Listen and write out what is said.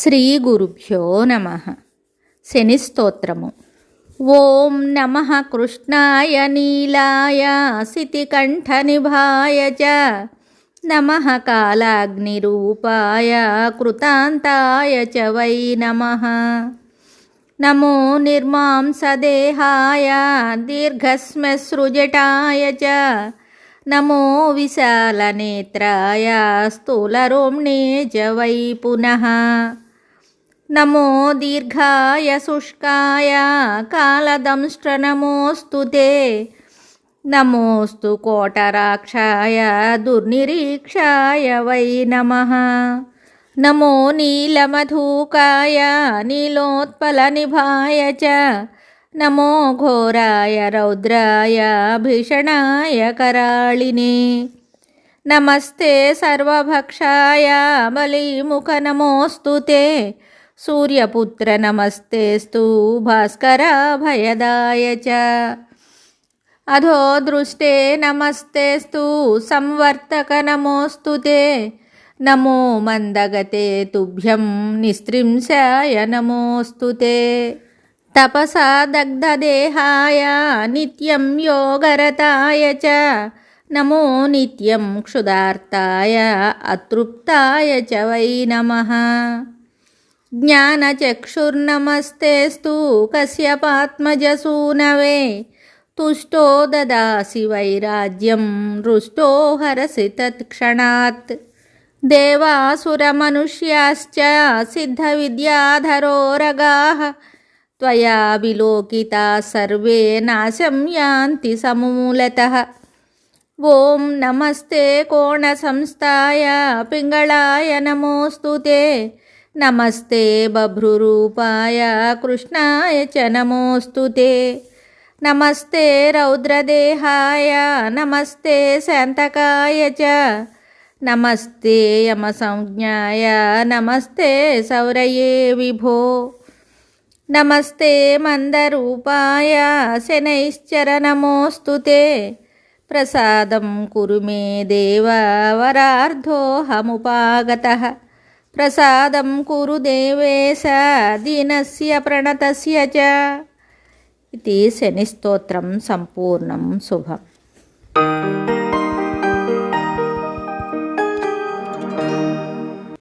శ్రీ గురుభ్యో నమః. శని స్తోత్రము. ఓం నమః కృష్ణాయ నీలాయ సితికంఠనిభాయ చ నమః కాలాగ్నిరూపాయ కృతాంతాయ చ వై నమః. నమో నిర్మాంసదేహాయ దీర్ఘశ్మశ్రుజటాయ చ నమో విశాలనేత్రాయ స్థూలరోమ్ణే చ వై పునః. నమో దీర్ఘాయ శుష్కాయ కాలదంష్ట్రనమోऽस्तु తే. నమోऽस्तु కోటరాక్షాయ దుర్నిరీక్షాయ వై నమః. నమో నీలమధూకాయ నీలోత్పలనిభాయ చ నమో ఘోరాయ రౌద్రాయ భీషణాయ కరాళినే. నమస్తే సర్వభక్షాయ బలీముఖ నమోऽस्तु తే. సూర్యపుత్ర నమస్తేస్తు భాస్కరాభయదాయ చ. అధో దృష్టే నమస్తేస్తు సంవర్తక నమోऽस्तु తే. నమో మందగతే తుభ్యం నిస్త్రింశాయ నమోऽस्तु తే. తపసా దగ్ధదేహాయ నిత్యం యోగరతాయ చ నమో నిత్యం క్షుదార్తాయ అతృప్తాయ చ వై నమః. జ్ఞానచక్షుర్నమస్తేస్తు కశ్యపాత్మజసూనవే. తుష్టో దదాసి వైరాజ్యం రుష్టో హరసి తత్క్షణాత్. దేవాసురమనుష్యాశ్చ సిద్ధవిద్యాధరోరగాః త్వయా విలోకితాః సర్వే నాశం యాంతి సమూలతః. ఓం నమస్తే కోణసంస్థాయ పింగళాయ నమోऽस्तु తే. నమస్తే బభ్రురూపాయ కృష్ణాయ చ నమోऽस्तु తే. నమస్తే రౌద్రదేహాయ నమస్తే శాంతకాయ చ నమస్తే యమసంజ్ఞాయ నమస్తే సౌరయే విభో. నమస్తే మందరూపాయ శనైశ్చర నమోऽस्तु తే. ప్రసాదం కురు మే దేవ వరార్ధోహముపాగతః. ప్రసాదం కురు దేవేశ దీనస్య ప్రణతస్య చ. ఇది శని స్తోత్రం సంపూర్ణం. శుభం.